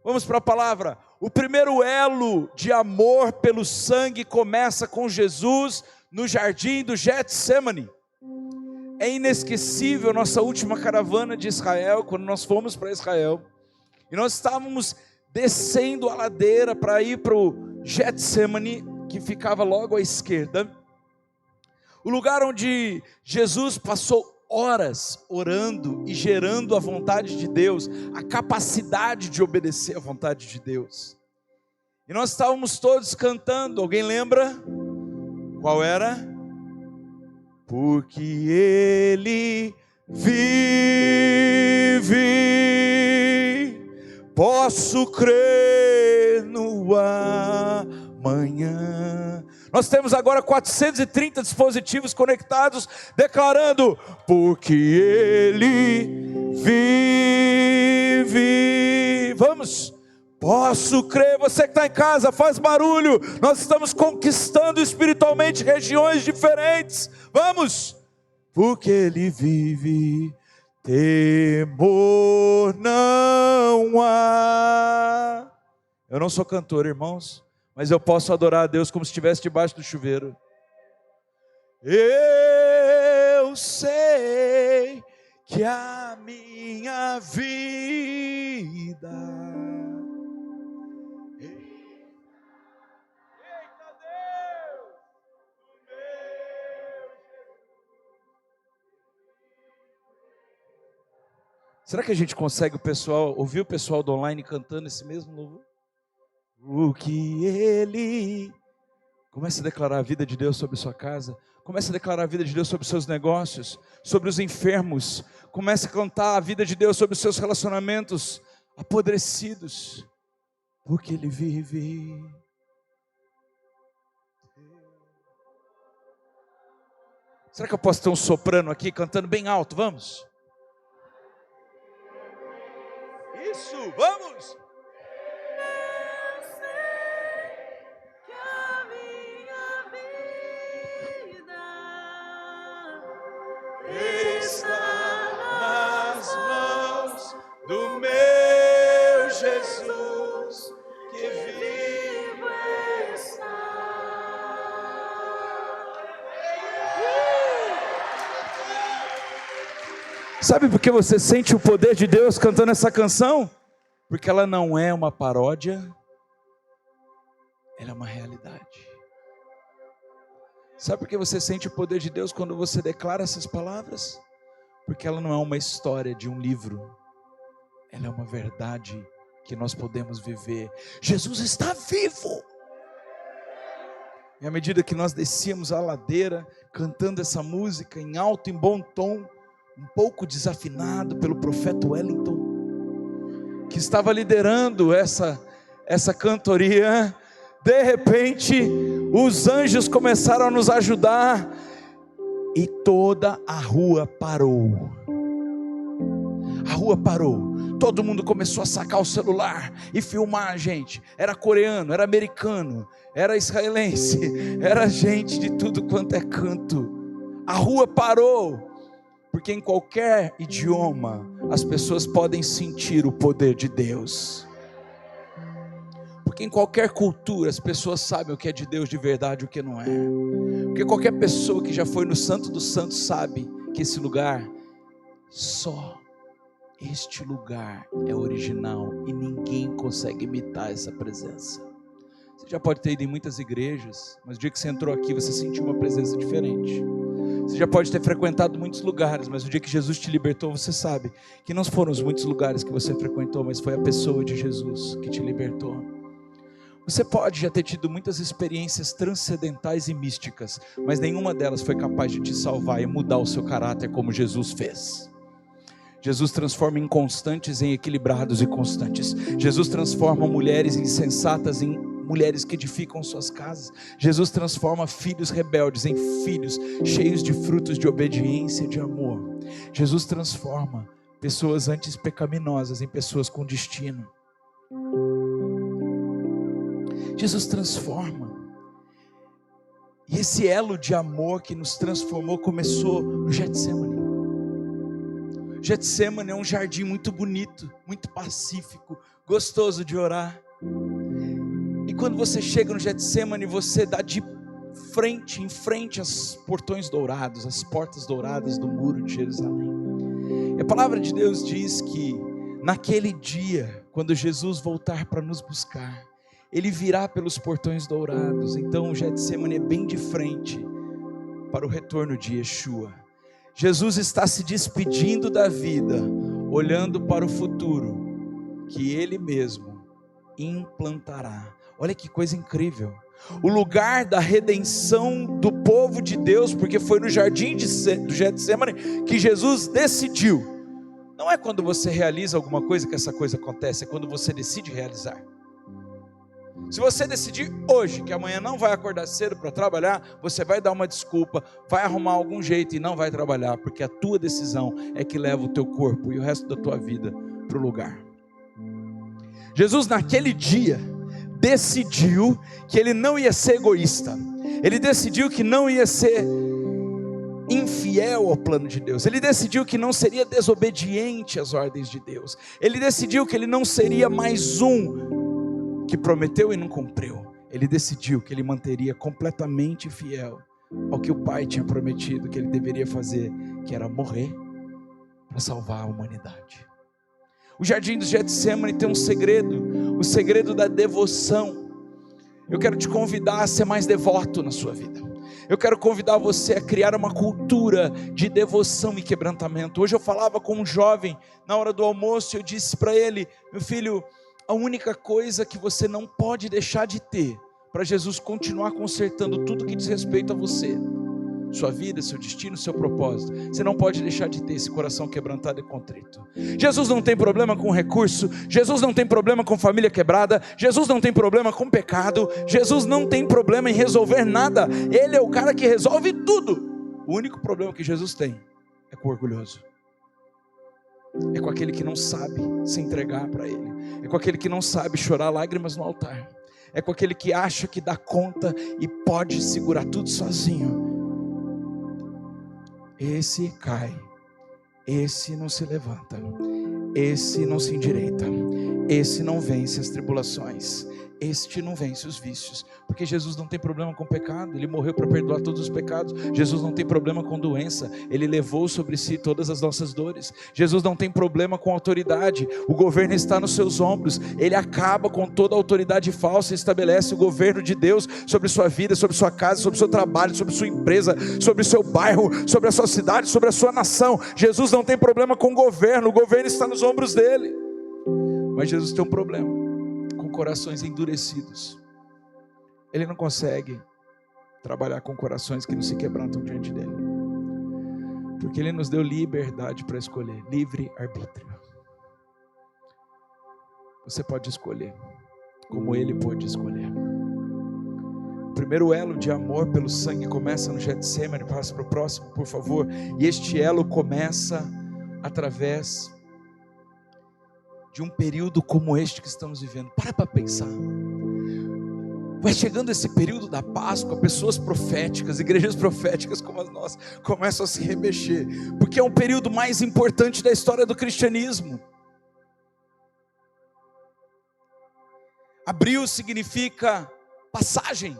Vamos para a palavra. O primeiro elo de amor pelo sangue começa com Jesus no jardim do Getsemane. É inesquecível nossa última caravana de Israel, quando nós fomos para Israel, e nós estávamos descendo a ladeira para ir para o Getsemane, que ficava logo à esquerda, o lugar onde Jesus passou horas orando e gerando a vontade de Deus, a capacidade de obedecer à vontade de Deus. E nós estávamos todos cantando, alguém lembra? Qual era? Porque Ele vive, posso crer no amanhã. Nós temos agora 430 dispositivos conectados, declarando, porque Ele vive. Vamos, posso crer. Você que está em casa, faz barulho. Nós estamos conquistando espiritualmente regiões diferentes. Vamos, porque Ele vive, temor não há. Eu não sou cantor, irmãos, mas eu posso adorar a Deus como se estivesse debaixo do chuveiro. Eu sei que a minha vida, eita Deus, será que a gente consegue ouvir o pessoal do online cantando esse mesmo louvor? O que Ele... Comece a declarar a vida de Deus sobre sua casa. Comece a declarar a vida de Deus sobre os seus negócios, sobre os enfermos. Comece a cantar a vida de Deus sobre os seus relacionamentos apodrecidos. Porque Ele vive. Será que eu posso ter um soprano aqui cantando bem alto? Vamos? Isso, vamos! Está nas mãos do meu Jesus, que vivo está. Sabe por que você sente o poder de Deus cantando essa canção? Porque ela não é uma paródia, ela é uma realidade. Sabe por que você sente o poder de Deus quando você declara essas palavras? Porque ela não é uma história de um livro, ela é uma verdade que nós podemos viver. Jesus está vivo! E à medida que nós descíamos a ladeira, cantando essa música em alto, em bom tom, um pouco desafinado pelo profeta Wellington, que estava liderando essa cantoria, de repente, os anjos começaram a nos ajudar e toda a rua parou. A rua parou. Todo mundo começou a sacar o celular e filmar, gente. Era coreano, era americano, era israelense, era gente de tudo quanto é canto. A rua parou, porque em qualquer idioma as pessoas podem sentir o poder de Deus. Porque em qualquer cultura as pessoas sabem o que é de Deus de verdade e o que não é. Porque qualquer pessoa que já foi no Santo dos Santos sabe que esse lugar, só este lugar é original e ninguém consegue imitar essa presença. Você já pode ter ido em muitas igrejas, mas o dia que você entrou aqui você sentiu uma presença diferente. Você já pode ter frequentado muitos lugares, mas o dia que Jesus te libertou, você sabe que não foram os muitos lugares que você frequentou, mas foi a pessoa de Jesus que te libertou. Você pode já ter tido muitas experiências transcendentais e místicas, mas nenhuma delas foi capaz de te salvar e mudar o seu caráter como Jesus fez. Jesus transforma inconstantes em equilibrados e constantes. Jesus transforma mulheres insensatas em mulheres que edificam suas casas. Jesus transforma filhos rebeldes em filhos cheios de frutos de obediência e de amor. Jesus transforma pessoas antes pecaminosas em pessoas com destino. Jesus transforma. E esse elo de amor que nos transformou começou no Getsemane. Getsemane é um jardim muito bonito, muito pacífico, gostoso de orar. E quando você chega no Getsemane, você dá em frente aos portões dourados, as portas douradas do muro de Jerusalém. E a palavra de Deus diz que naquele dia, quando Jesus voltar para nos buscar, Ele virá pelos portões dourados. Então o Getsemane é bem de frente para o retorno de Yeshua. Jesus está se despedindo da vida, olhando para o futuro, que Ele mesmo implantará. Olha que coisa incrível, o lugar da redenção do povo de Deus, porque foi no jardim do Getsemane que Jesus decidiu. Não é quando você realiza alguma coisa que essa coisa acontece, é quando você decide realizar. Se você decidir hoje que amanhã não vai acordar cedo para trabalhar, você vai dar uma desculpa, vai arrumar algum jeito e não vai trabalhar, porque a tua decisão é que leva o teu corpo e o resto da tua vida para o lugar. Jesus naquele dia decidiu que Ele não ia ser egoísta, Ele decidiu que não ia ser infiel ao plano de Deus, Ele decidiu que não seria desobediente às ordens de Deus, Ele decidiu que Ele não seria mais um que prometeu e não cumpriu. Ele decidiu que Ele manteria completamente fiel ao que o Pai tinha prometido que Ele deveria fazer, que era morrer para salvar a humanidade. O jardim do Getsemane tem um segredo, o segredo da devoção. Eu quero te convidar a ser mais devoto na sua vida. Eu quero convidar você a criar uma cultura de devoção e quebrantamento. Hoje eu falava com um jovem, na hora do almoço, eu disse para ele: meu filho, a única coisa que você não pode deixar de ter, para Jesus continuar consertando tudo que diz respeito a você, sua vida, seu destino, seu propósito, você não pode deixar de ter esse coração quebrantado e contrito. Jesus não tem problema com recurso, Jesus não tem problema com família quebrada, Jesus não tem problema com pecado, Jesus não tem problema em resolver nada, Ele é o cara que resolve tudo. O único problema que Jesus tem é com o orgulhoso, é com aquele que não sabe se entregar para Ele, é com aquele que não sabe chorar lágrimas no altar, é com aquele que acha que dá conta e pode segurar tudo sozinho. Esse cai, esse não se levanta, esse não se endireita, esse não vence as tribulações, este não vence os vícios, porque Jesus não tem problema com pecado, Ele morreu para perdoar todos os pecados. Jesus não tem problema com doença, Ele levou sobre si todas as nossas dores. Jesus não tem problema com autoridade, o governo está nos seus ombros, Ele acaba com toda a autoridade falsa e estabelece o governo de Deus sobre sua vida, sobre sua casa, sobre seu trabalho, sobre sua empresa, sobre seu bairro, sobre a sua cidade, sobre a sua nação. Jesus não tem problema com o governo está nos ombros dele. Mas Jesus tem um problema com corações endurecidos. Ele não consegue trabalhar com corações que não se quebrantam diante dele, porque Ele nos deu liberdade para escolher, livre arbítrio. Você pode escolher, como Ele pôde escolher. O primeiro elo de amor pelo sangue começa no Getsemane. Passa para o próximo, por favor. E este elo começa através de um período como este que estamos vivendo. Para pensar. Vai chegando esse período da Páscoa, pessoas proféticas, igrejas proféticas como as nossas, começam a se remexer, porque é um período mais importante da história do cristianismo. Abril significa passagem.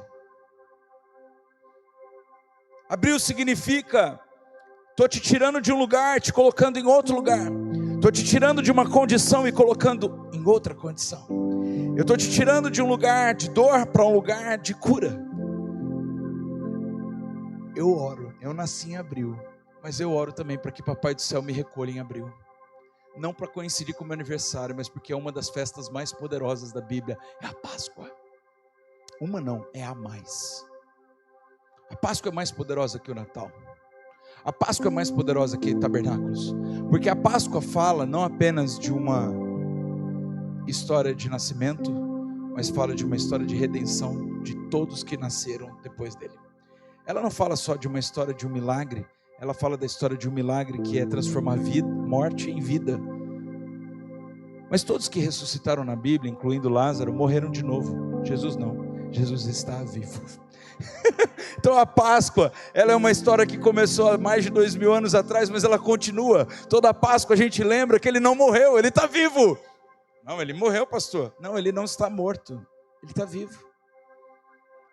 Abril significa: estou te tirando de um lugar, te colocando em outro lugar. Estou te tirando de uma condição e colocando em outra condição. Eu estou te tirando de um lugar de dor para um lugar de cura. Eu oro, eu nasci em abril, mas eu oro também para que Papai do Céu me recolha em abril. Não para coincidir com o meu aniversário, mas porque é uma das festas mais poderosas da Bíblia, é a Páscoa. Uma não, é a mais. A Páscoa é mais poderosa que o Natal. A Páscoa é mais poderosa que tabernáculos, porque a Páscoa fala não apenas de uma história de nascimento, mas fala de uma história de redenção de todos que nasceram depois dele. Ela não fala só de uma história de um milagre, ela fala da história de um milagre que é transformar vida, morte em vida. Mas todos que ressuscitaram na Bíblia, incluindo Lázaro, morreram de novo. Jesus não, Jesus está vivo. Então a Páscoa, ela é uma história que começou há mais de 2000 anos atrás, mas ela continua. Toda a Páscoa a gente lembra que Ele não morreu, Ele está vivo. Não, ele morreu, pastor. Não, ele não está morto, ele está vivo.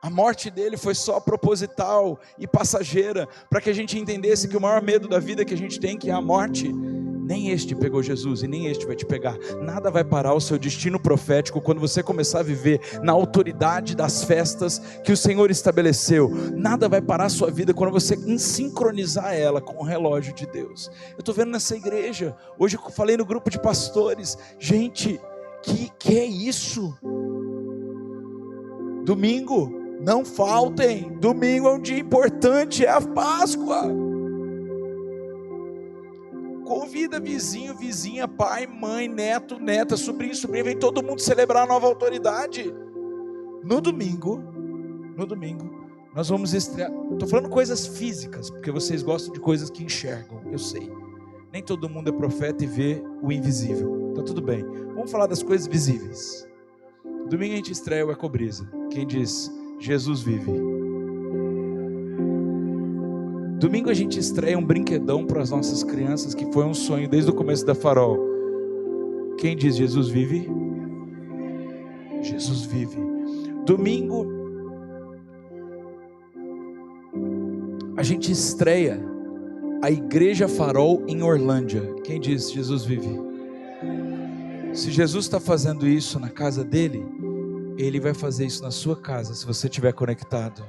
A morte dele foi só proposital e passageira, para que a gente entendesse que o maior medo da vida que a gente tem, que é a morte, nem este pegou Jesus e nem este vai te pegar. Nada vai parar o seu destino profético quando você começar a viver na autoridade das festas que o Senhor estabeleceu. Nada vai parar a sua vida quando você sincronizar ela com o relógio de Deus. Eu estou vendo nessa igreja, hoje eu falei no grupo de pastores, gente, que é isso? Domingo, não faltem, domingo é um dia importante, é a Páscoa. Convida vizinho, vizinha, pai, mãe, neto, neta, sobrinho, sobrinha, vem todo mundo celebrar a nova autoridade. No domingo, nós vamos estrear. Estou falando coisas físicas, porque vocês gostam de coisas que enxergam, eu sei. Nem todo mundo é profeta e vê o invisível, então tudo bem. Vamos falar das coisas visíveis. Domingo a gente estreia o Ecobrisa. Quem diz? Jesus vive. Domingo a gente estreia um brinquedão para as nossas crianças, que foi um sonho desde o começo da Farol. Quem diz Jesus vive? Jesus vive. Domingo a gente estreia a Igreja Farol em Orlândia. Quem diz Jesus vive? Se Jesus está fazendo isso na casa dele, Ele vai fazer isso na sua casa, se você estiver conectado.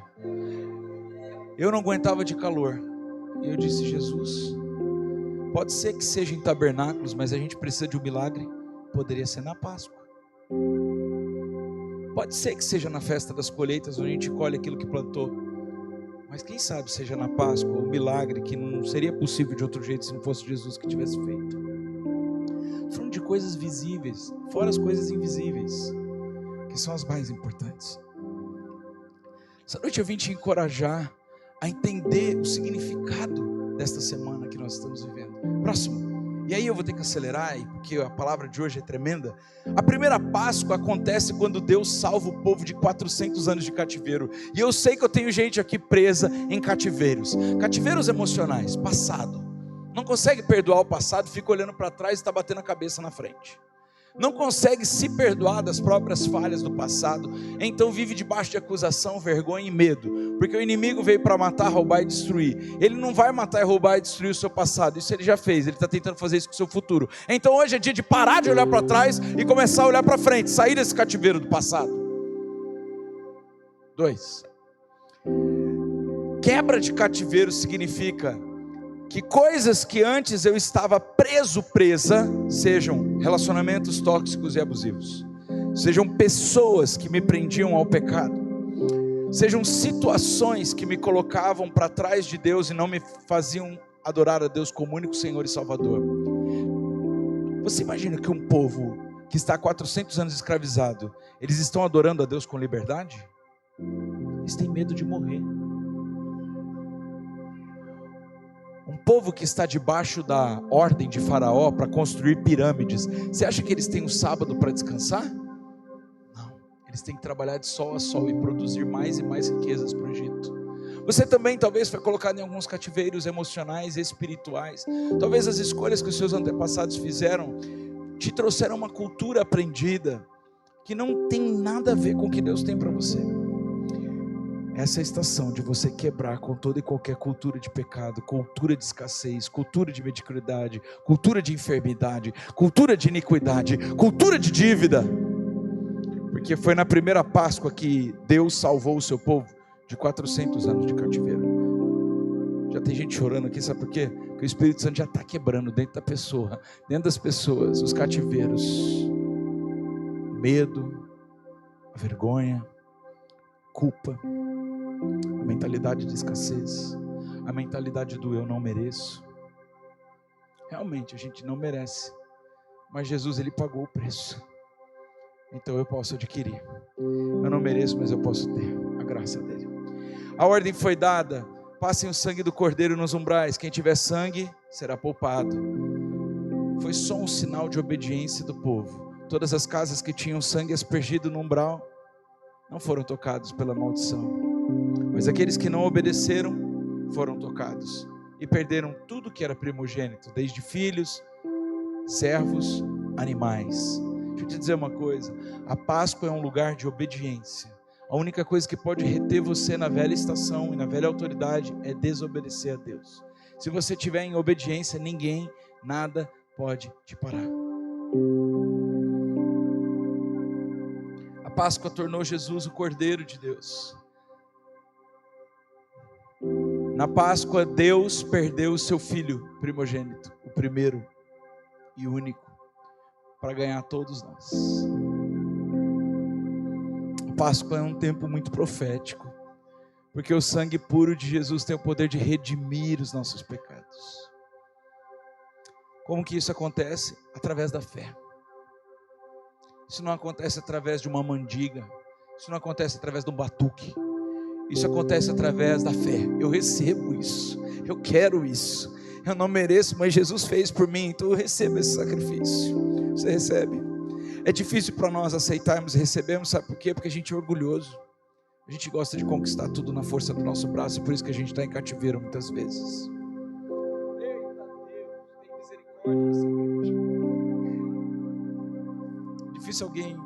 Eu não aguentava de calor, e eu disse: Jesus, pode ser que seja em tabernáculos, mas a gente precisa de um milagre. Poderia ser na Páscoa. Pode ser que seja na festa das colheitas, onde a gente colhe aquilo que plantou, mas quem sabe seja na Páscoa, um milagre que não seria possível de outro jeito se não fosse Jesus que tivesse feito. Falando de coisas visíveis, fora as coisas invisíveis, que são as mais importantes. Essa noite eu vim te encorajar a entender o significado desta semana que nós estamos vivendo. Próximo. E aí eu vou ter que acelerar, porque a palavra de hoje é tremenda. A primeira Páscoa acontece quando Deus salva o povo de 400 anos de cativeiro. E eu sei que eu tenho gente aqui presa em cativeiros. Cativeiros emocionais, passado. Não consegue perdoar o passado, fica olhando para trás e está batendo a cabeça na frente. Não consegue se perdoar das próprias falhas do passado, então vive debaixo de acusação, vergonha e medo, porque o inimigo veio para matar, roubar e destruir. Ele não vai matar, roubar e destruir o seu passado, isso ele já fez, ele está tentando fazer isso com o seu futuro. Então hoje é dia de parar de olhar para trás e começar a olhar para frente, sair desse cativeiro do passado. 2. Quebra de cativeiro significa que coisas que antes eu estava presa, sejam relacionamentos tóxicos e abusivos, sejam pessoas que me prendiam ao pecado, sejam situações que me colocavam para trás de Deus e não me faziam adorar a Deus como único Senhor e Salvador. Você imagina que um povo que está há 400 anos escravizado, eles estão adorando a Deus com liberdade? Eles têm medo de morrer. Um povo que está debaixo da ordem de Faraó para construir pirâmides, você acha que eles têm um sábado para descansar? Não, eles têm que trabalhar de sol a sol e produzir mais e mais riquezas para o Egito. Você também talvez foi colocado em alguns cativeiros emocionais e espirituais. Talvez as escolhas que os seus antepassados fizeram te trouxeram uma cultura aprendida que não tem nada a ver com o que Deus tem para você. Essa é a estação de você quebrar com toda e qualquer cultura de pecado, cultura de escassez, cultura de mediocridade, cultura de enfermidade, cultura de iniquidade, cultura de dívida. Porque foi na primeira Páscoa que Deus salvou o seu povo de 400 anos de cativeiro. Já tem gente chorando aqui, sabe por quê? Porque o Espírito Santo já está quebrando dentro da pessoa, dentro das pessoas, os cativeiros. Medo, vergonha, culpa, a mentalidade de escassez, a mentalidade do eu não mereço. Realmente a gente não merece, mas Jesus, ele pagou o preço, então eu posso adquirir. Eu não mereço, mas eu posso ter a graça dele. A ordem foi dada: passem o sangue do cordeiro nos umbrais, quem tiver sangue será poupado. Foi só um sinal de obediência do povo. Todas as casas que tinham sangue aspergido no umbral não foram tocados pela maldição, mas aqueles que não obedeceram foram tocados e perderam tudo que era primogênito, desde filhos, servos, animais. Deixa eu te dizer uma coisa, a Páscoa é um lugar de obediência. A única coisa que pode reter você na velha estação e na velha autoridade é desobedecer a Deus. Se você estiver em obediência, ninguém, nada pode te parar. A Páscoa tornou Jesus o Cordeiro de Deus. Na Páscoa, Deus perdeu o seu filho primogênito, o primeiro e único, para ganhar todos nós. A Páscoa é um tempo muito profético, porque o sangue puro de Jesus tem o poder de redimir os nossos pecados. Como que isso acontece? Através da fé. Isso não acontece através de uma mandiga, isso não acontece através de um batuque, isso acontece através da fé. Eu recebo isso, eu quero isso, eu não mereço, mas Jesus fez por mim, então eu recebo esse sacrifício. Você recebe? É difícil para nós aceitarmos e recebermos, sabe por quê? Porque a gente é orgulhoso, a gente gosta de conquistar tudo na força do nosso braço, e por isso que a gente está em cativeiro muitas vezes. Eita Deus, tem misericórdia dessa igreja. Difícil alguém,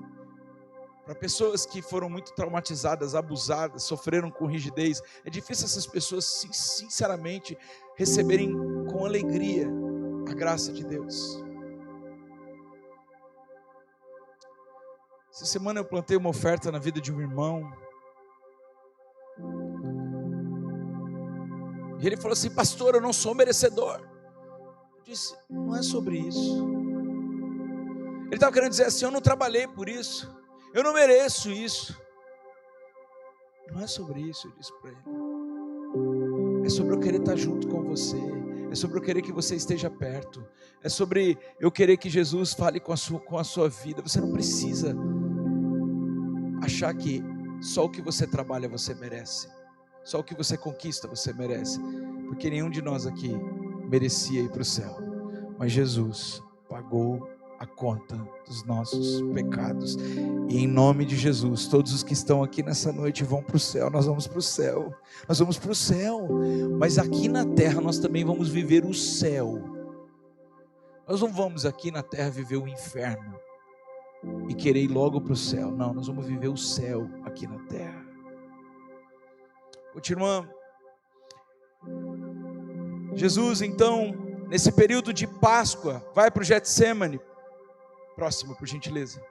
para pessoas que foram muito traumatizadas, abusadas, sofreram com rigidez, é difícil essas pessoas sinceramente receberem com alegria a graça de Deus. Essa semana eu plantei uma oferta na vida de um irmão, e ele falou assim: pastor, eu não sou merecedor. Eu disse: não é sobre isso. Ele estava querendo dizer assim: eu não trabalhei por isso, eu não mereço isso. Não é sobre isso, eu disse para ele. É sobre eu querer estar junto com você, é sobre eu querer que você esteja perto, é sobre eu querer que Jesus fale com a sua vida. Você não precisa achar que só o que você trabalha você merece, só o que você conquista você merece, porque nenhum de nós aqui merecia ir para o céu, mas Jesus pagou a conta dos nossos pecados, e em nome de Jesus, todos os que estão aqui nessa noite vão para o céu. Nós vamos para o céu, nós vamos para o céu, mas aqui na terra nós também vamos viver o céu. Nós não vamos aqui na terra viver o inferno e querer ir logo para o céu, não, nós vamos viver o céu aqui na terra. Continuando, Jesus então, nesse período de Páscoa, vai para o Getsêmani. Próximo, por gentileza.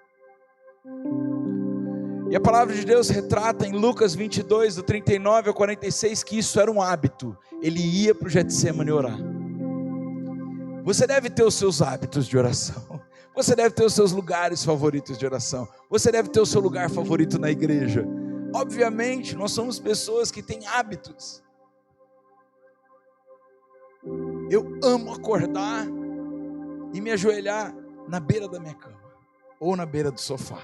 E a palavra de Deus retrata em Lucas 22, do 39 ao 46, que isso era um hábito. Ele ia para o Getsêmani orar. Você deve ter os seus hábitos de oração. Você deve ter os seus lugares favoritos de oração. Você deve ter o seu lugar favorito na igreja. Obviamente, nós somos pessoas que têm hábitos. Eu amo acordar e me ajoelhar na beira da minha cama, ou na beira do sofá.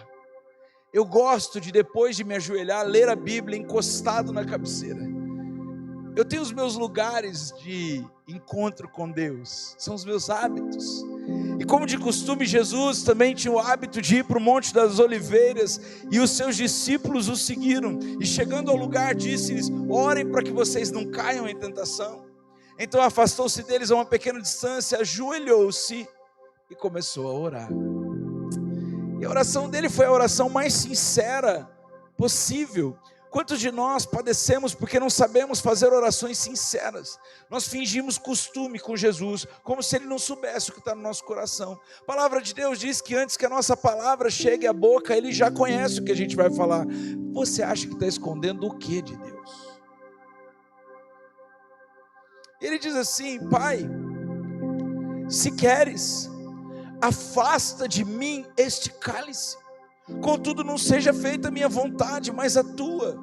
Eu gosto de, depois de me ajoelhar, ler a Bíblia encostado na cabeceira. Eu tenho os meus lugares de encontro com Deus, são os meus hábitos. E como de costume, Jesus também tinha o hábito de ir para o Monte das Oliveiras, e os seus discípulos o seguiram, e chegando ao lugar disse-lhes: orem para que vocês não caiam em tentação. Então afastou-se deles a uma pequena distância, ajoelhou-se e começou a orar. E a oração dele foi a oração mais sincera possível. Quantos de nós padecemos porque não sabemos fazer orações sinceras? Nós fingimos costume com Jesus, como se ele não soubesse o que está no nosso coração. A palavra de Deus diz que antes que a nossa palavra chegue à boca, ele já conhece o que a gente vai falar. Você acha que está escondendo o que de Deus? Ele diz assim: Pai, se queres, afasta de mim este cálice, contudo não seja feita a minha vontade, mas a tua.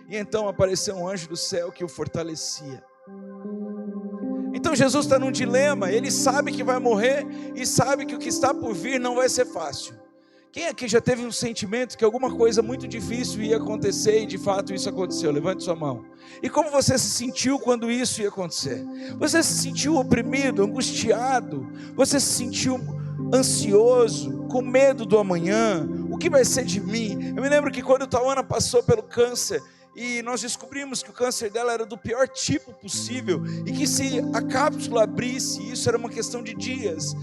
E então apareceu um anjo do céu que o fortalecia. Então Jesus está num dilema. Ele sabe que vai morrer e sabe que o que está por vir não vai ser fácil. Quem aqui já teve um sentimento que alguma coisa muito difícil ia acontecer, e de fato isso aconteceu? Levante sua mão. E como você se sentiu quando isso ia acontecer? Você se sentiu oprimido, angustiado? Você se sentiu ansioso, com medo do amanhã? O que vai ser de mim? Eu me lembro que quando Tauana passou pelo câncer, e nós descobrimos que o câncer dela era do pior tipo possível, e que se a cápsula abrisse, isso era uma questão de dias,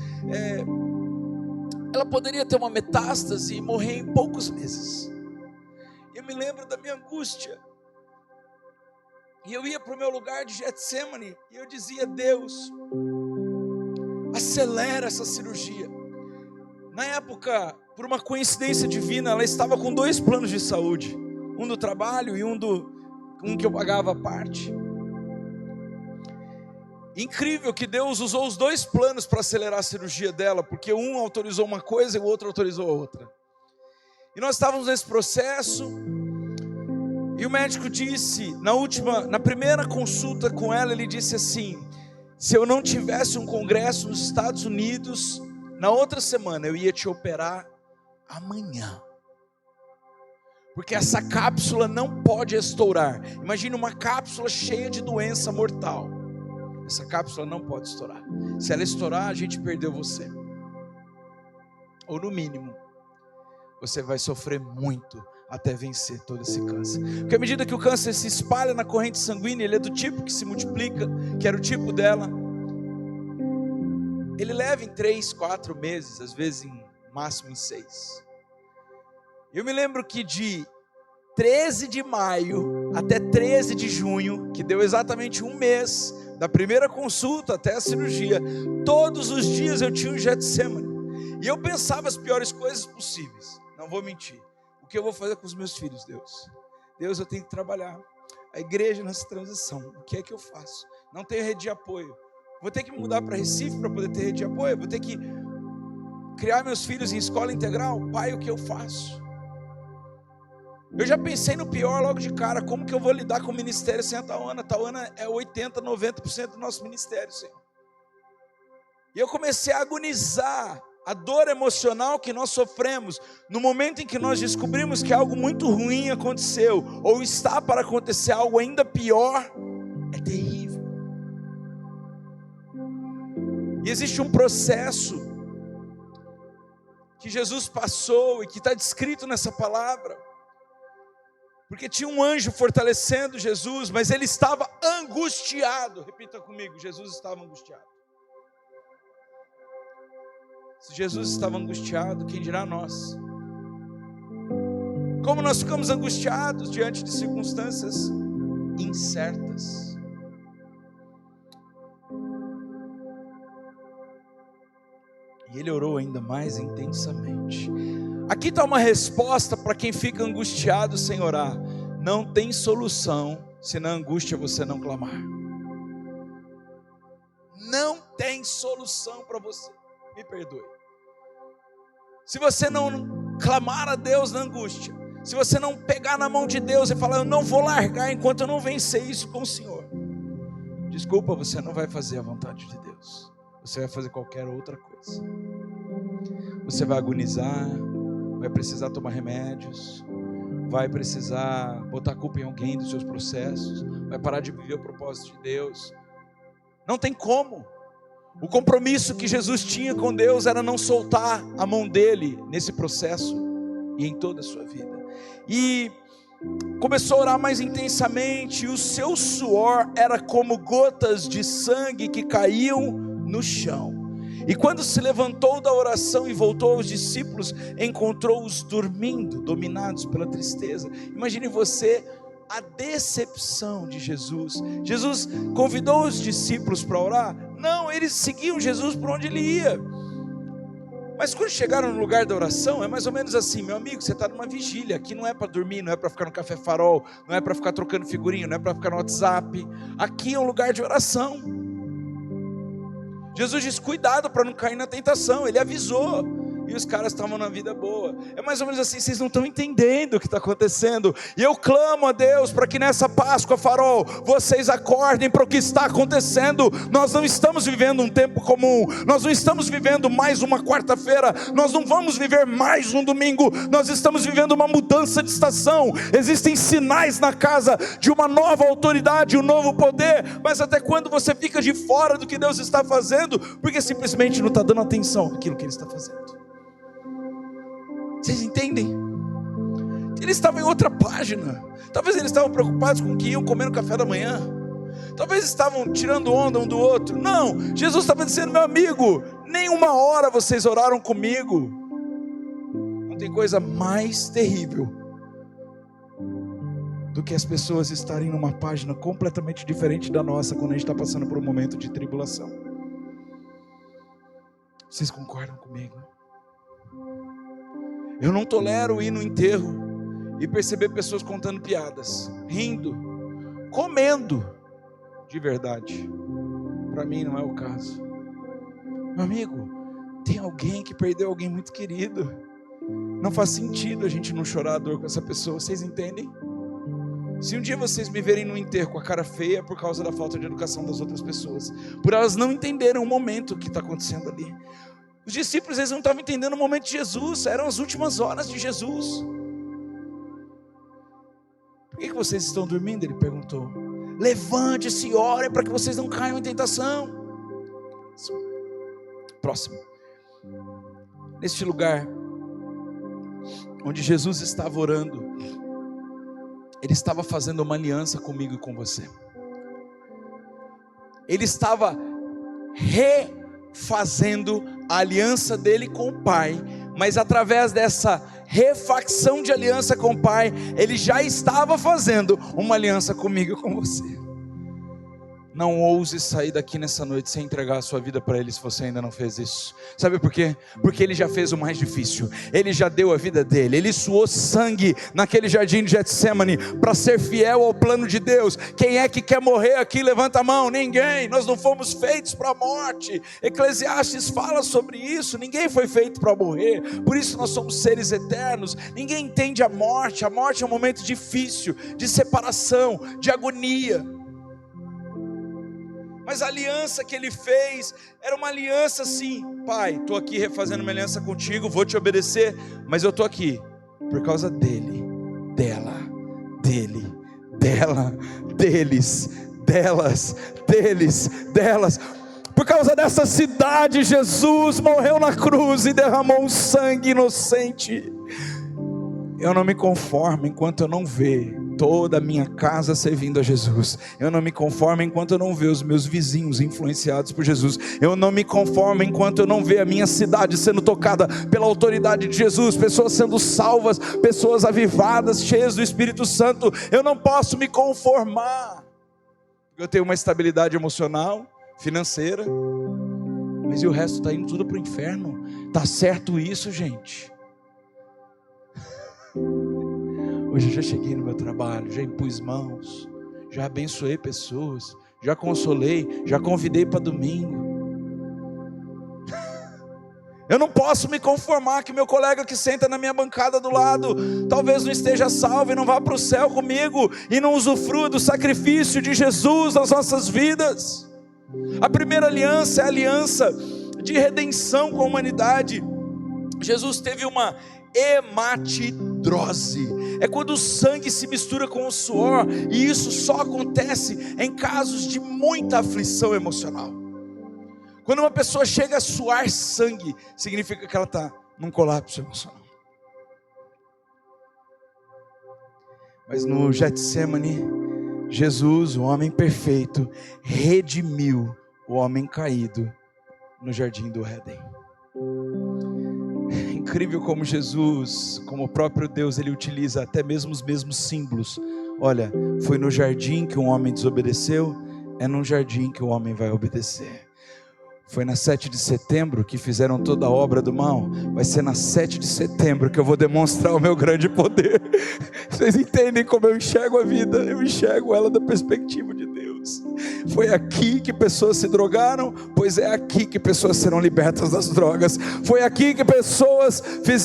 ela poderia ter uma metástase e morrer em poucos meses. Eu me lembro da minha angústia. E eu ia para o meu lugar de Getsemane e eu dizia: Deus, acelera essa cirurgia. Na época, por uma coincidência divina, ela estava com 2 planos de saúde, um do trabalho e um que eu pagava à parte. Incrível que Deus usou os 2 planos para acelerar a cirurgia dela, porque um autorizou uma coisa e o outro autorizou outra. E nós estávamos nesse processo, e o médico disse, na primeira consulta com ela, ele disse assim: se eu não tivesse um congresso nos Estados Unidos, na outra semana eu ia te operar amanhã. Porque essa cápsula não pode estourar. Imagine uma cápsula cheia de doença mortal. Essa cápsula não pode estourar. Se ela estourar, a gente perdeu você. Ou no mínimo, você vai sofrer muito até vencer todo esse câncer. Porque à medida que o câncer se espalha na corrente sanguínea, ele é do tipo que se multiplica, que era o tipo dela. Ele leva em 3, 4 meses, às vezes em máximo em 6. Eu me lembro que de 13 de maio até 13 de junho, que deu exatamente um mês, da primeira consulta até a cirurgia, todos os dias eu tinha um Getsemane. E eu pensava as piores coisas possíveis. Não vou mentir. O que eu vou fazer com os meus filhos, Deus? Deus, eu tenho que trabalhar. A igreja nessa transição, o que é que eu faço? Não tenho rede de apoio. Vou ter que me mudar para Recife para poder ter rede de apoio. Vou ter que criar meus filhos em escola integral. Pai, o que eu faço? Eu já pensei no pior logo de cara. Como que eu vou lidar com o ministério sem a Tauana? A Tauana é 80%, 90% do nosso ministério, Senhor. E eu comecei a agonizar a dor emocional que nós sofremos no momento em que nós descobrimos que algo muito ruim aconteceu, ou está para acontecer algo ainda pior. É terrível. E existe um processo que Jesus passou e que está descrito nessa palavra, porque tinha um anjo fortalecendo Jesus, mas ele estava angustiado. Repita comigo: Jesus estava angustiado. Se Jesus estava angustiado, quem dirá nós? Como nós ficamos angustiados diante de circunstâncias incertas. E ele orou ainda mais intensamente. Aqui está uma resposta para quem fica angustiado sem orar. Não tem solução se na angústia você não clamar. Não tem solução para você. Me perdoe. Se você não clamar a Deus na angústia, se você não pegar na mão de Deus e falar: eu não vou largar enquanto eu não vencer isso com o Senhor, desculpa, você não vai fazer a vontade de Deus. Você vai fazer qualquer outra coisa. Você vai agonizar, vai precisar tomar remédios, vai precisar botar a culpa em alguém dos seus processos, vai parar de viver o propósito de Deus. Não tem como. O compromisso que Jesus tinha com Deus era não soltar a mão dele nesse processo e em toda a sua vida. E começou a orar mais intensamente, e o seu suor era como gotas de sangue que caíam no chão. E quando se levantou da oração e voltou aos discípulos, encontrou-os dormindo, dominados pela tristeza. Imagine você a decepção de Jesus. Jesus convidou os discípulos para orar? Não, eles seguiam Jesus por onde ele ia. Mas quando chegaram no lugar da oração, é mais ou menos assim: meu amigo, você está numa vigília, aqui não é para dormir, não é para ficar no café farol, não é para ficar trocando figurinha, não é para ficar no WhatsApp, aqui é um lugar de oração. Jesus disse: cuidado para não cair na tentação. Ele avisou. E os caras estavam na vida boa. É mais ou menos assim: vocês não estão entendendo o que está acontecendo. E eu clamo a Deus para que nessa Páscoa Farol, vocês acordem para o que está acontecendo. Nós não estamos vivendo um tempo comum. Nós não estamos vivendo mais uma quarta-feira. Nós não vamos viver mais um domingo. Nós estamos vivendo uma mudança de estação. Existem sinais na casa de uma nova autoridade, um novo poder. Mas até quando você fica de fora do que Deus está fazendo, porque simplesmente não está dando atenção àquilo que Ele está fazendo? Vocês entendem? Eles estavam em outra página. Talvez eles estavam preocupados com o que iam comer no café da manhã. Talvez estavam tirando onda um do outro. Não, Jesus estava dizendo: meu amigo, nem uma hora vocês oraram comigo. Não tem coisa mais terrível do que as pessoas estarem numa página completamente diferente da nossa quando a gente está passando por um momento de tribulação. Vocês concordam comigo? Eu não tolero ir no enterro e perceber pessoas contando piadas, rindo, comendo de verdade. Para mim não é o caso. Meu amigo, tem alguém que perdeu alguém muito querido. Não faz sentido a gente não chorar a dor com essa pessoa. Vocês entendem? Se um dia vocês me verem no enterro com a cara feia, é por causa da falta de educação das outras pessoas, por elas não entenderem o momento que está acontecendo ali. Os discípulos, eles não estavam entendendo o momento de Jesus, eram as últimas horas de Jesus. Por que vocês estão dormindo? Ele perguntou. Levante-se e ore para que vocês não caiam em tentação. Próximo. Neste lugar onde Jesus estava orando, Ele estava fazendo uma aliança comigo e com você. Ele estava refazendo a aliança dele com o Pai, mas através dessa refacção de aliança com o Pai, Ele já estava fazendo uma aliança comigo e com você. Não ouse sair daqui nessa noite sem entregar a sua vida para Ele, se você ainda não fez isso. Sabe por quê? Porque Ele já fez o mais difícil. Ele já deu a vida dele. Ele suou sangue naquele jardim de Getsemane para ser fiel ao plano de Deus. Quem é que quer morrer aqui? Levanta a mão. Ninguém. Nós não fomos feitos para a morte. Eclesiastes fala sobre isso. Ninguém foi feito para morrer. Por isso nós somos seres eternos. Ninguém entende a morte. A morte é um momento difícil, de separação, de agonia. Mas a aliança que Ele fez era uma aliança assim: Pai, estou aqui refazendo uma aliança contigo, vou te obedecer, mas eu estou aqui por causa dele, dela, dele, dela, deles, delas, deles, delas. Por causa dessa cidade, Jesus morreu na cruz e derramou um sangue inocente. Eu não me conformo enquanto eu não ver toda a minha casa servindo a Jesus. Eu não me conformo enquanto eu não ver os meus vizinhos influenciados por Jesus. Eu não me conformo enquanto eu não ver a minha cidade sendo tocada pela autoridade de Jesus, pessoas sendo salvas, pessoas avivadas, cheias do Espírito Santo. Eu não posso me conformar. Eu tenho uma estabilidade emocional, financeira, mas e o resto está indo tudo para o inferno? Está certo isso, gente? Hoje eu já cheguei no meu trabalho, já impus mãos, já abençoei pessoas, já consolei, já convidei para domingo. Eu não posso me conformar que meu colega que senta na minha bancada do lado talvez não esteja salvo e não vá para o céu comigo e não usufrua do sacrifício de Jesus nas nossas vidas. A primeira aliança é a aliança de redenção com a humanidade. Jesus teve uma hematidrose, é quando o sangue se mistura com o suor, e isso só acontece em casos de muita aflição emocional. Quando uma pessoa chega a suar sangue, significa que ela está num colapso emocional. Mas no Getsemane, Jesus, o homem perfeito, redimiu o homem caído no jardim do Éden. É incrível como Jesus, como o próprio Deus, Ele utiliza até mesmo os mesmos símbolos. Olha, foi no jardim que um homem desobedeceu, é no jardim que o homem vai obedecer. Foi na 7 de setembro que fizeram toda a obra do mal, vai ser na 7 de setembro que eu vou demonstrar o meu grande poder. Vocês entendem como eu enxergo a vida? Eu enxergo ela da perspectiva de Deus. Foi aqui que pessoas se drogaram, pois é aqui que pessoas serão libertas das drogas. Foi aqui que pessoas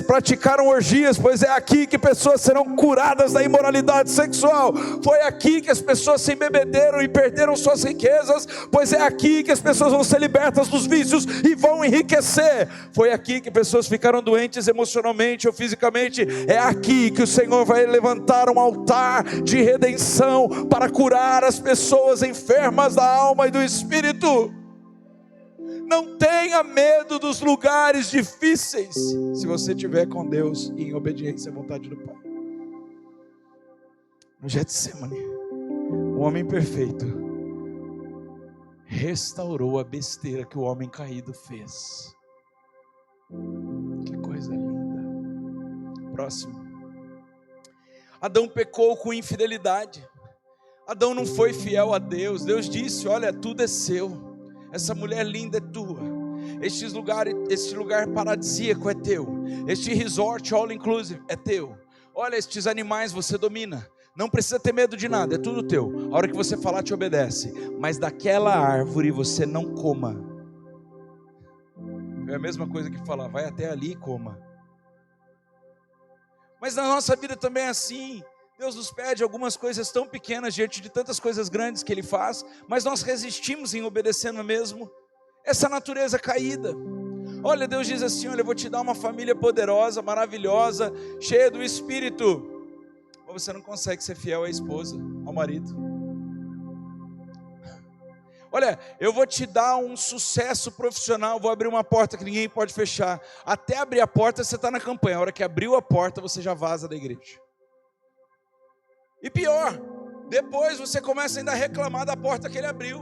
praticaram orgias, pois é aqui que pessoas serão curadas da imoralidade sexual. Foi aqui que as pessoas se embebederam e perderam suas riquezas, pois é aqui que as pessoas vão ser libertas dos vícios e vão enriquecer. Foi aqui que pessoas ficaram doentes emocionalmente ou fisicamente. É aqui que o Senhor vai levantar um altar de redenção para curar as pessoas enfermas da alma e do espírito. Não tenha medo dos lugares difíceis, se você estiver com Deus e em obediência à vontade do Pai. No Getsemane, o homem perfeito restaurou a besteira que o homem caído fez. Que coisa linda. próximo. Adão pecou com infidelidade. Adão não foi fiel a Deus. Deus disse: olha, tudo é seu. Essa mulher linda é tua. Este lugar paradisíaco é teu. Este resort all inclusive é teu. Olha, estes animais você domina. Não precisa ter medo de nada, é tudo teu. A hora que você falar, te obedece. Mas daquela árvore você não coma. É a mesma coisa que falar: vai até ali e coma. Mas na nossa vida também é assim. Deus nos pede algumas coisas tão pequenas diante de tantas coisas grandes que Ele faz, mas nós resistimos em obedecendo mesmo essa natureza caída. Olha, Deus diz assim: olha, eu vou te dar uma família poderosa, maravilhosa, cheia do Espírito. Mas você não consegue ser fiel à esposa, ao marido. Olha, eu vou te dar um sucesso profissional, vou abrir uma porta que ninguém pode fechar. Até abrir a porta você está na campanha, a hora que abriu a porta você já vaza da igreja. E pior, depois você começa ainda a reclamar da porta que ele abriu.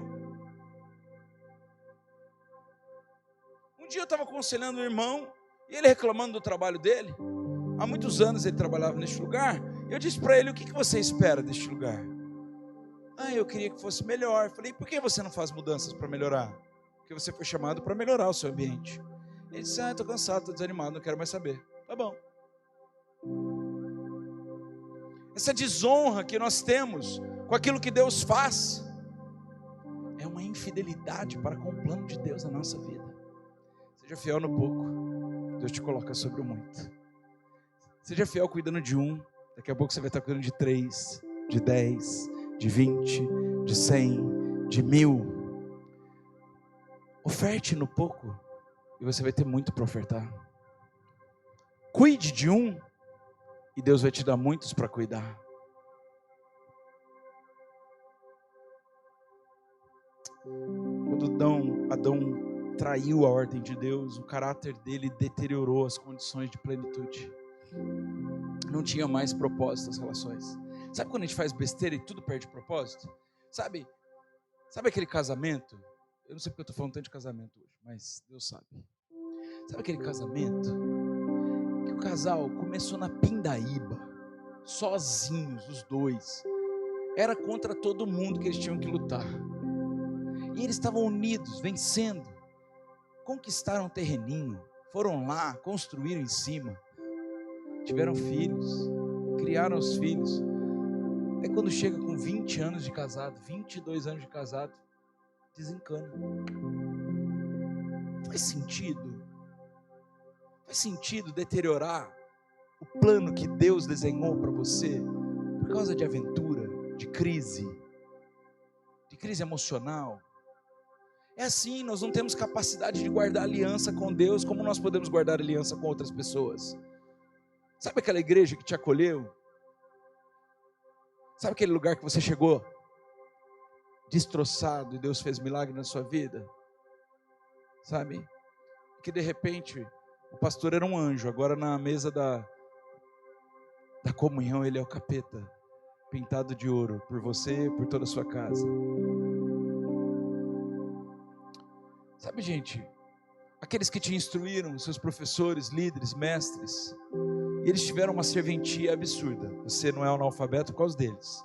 Um dia eu estava aconselhando um irmão, e ele reclamando do trabalho dele. Há muitos anos ele trabalhava neste lugar. Eu disse para ele: o que você espera deste lugar? Eu queria que fosse melhor. Falei: por que você não faz mudanças para melhorar? Porque você foi chamado para melhorar o seu ambiente. Ele disse: estou cansado, estou desanimado, não quero mais saber. Tá bom. Essa desonra que nós temos com aquilo que Deus faz é uma infidelidade para com o plano de Deus na nossa vida. Seja fiel no pouco, Deus te coloca sobre o muito. Seja fiel cuidando de um, daqui a pouco você vai estar cuidando de 3, de 10, de 20, de 100, de 1000. Oferte no pouco e você vai ter muito para ofertar. Cuide de um e Deus vai te dar muitos para cuidar. Quando Adão traiu a ordem de Deus, o caráter dele deteriorou as condições de plenitude. Não tinha mais propósito as relações. Sabe quando a gente faz besteira e tudo perde propósito? Sabe aquele casamento? Eu não sei porque eu estou falando tanto de casamento hoje, mas Deus sabe. Sabe aquele casamento que o casal começou na pindaíba, sozinhos, os dois. Era contra todo mundo que eles tinham que lutar. E eles estavam unidos, vencendo. Conquistaram um terreninho, foram lá, construíram em cima. Tiveram filhos, criaram os filhos. Aí quando chega com 20 anos de casado, 22 anos de casado, desencana. Faz sentido? Faz sentido deteriorar o plano que Deus desenhou para você por causa de aventura, de crise emocional? É assim, nós não temos capacidade de guardar aliança com Deus como nós podemos guardar aliança com outras pessoas. Sabe aquela igreja que te acolheu? Sabe aquele lugar que você chegou destroçado e Deus fez milagre na sua vida? Sabe? Que de repente o pastor era um anjo, agora na mesa da comunhão ele é o capeta, pintado de ouro por você e por toda a sua casa. Sabe, gente, aqueles que te instruíram, seus professores, líderes, mestres, eles tiveram uma serventia absurda. Você não é analfabeto por causa deles,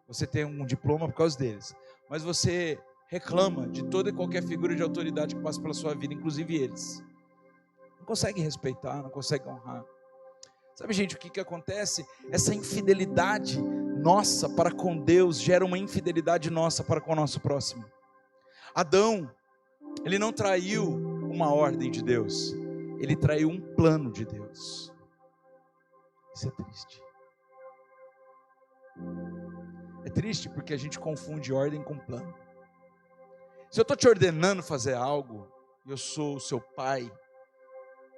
você tem um diploma por causa deles, mas você reclama de toda e qualquer figura de autoridade que passa pela sua vida, inclusive eles. Não consegue respeitar, não consegue honrar. Sabe, gente, o que acontece? Essa infidelidade nossa para com Deus gera uma infidelidade nossa para com o nosso próximo. Adão, ele não traiu uma ordem de Deus, ele traiu um plano de Deus. Isso é triste. É triste porque a gente confunde ordem com plano. Se eu estou te ordenando fazer algo, eu sou o seu pai,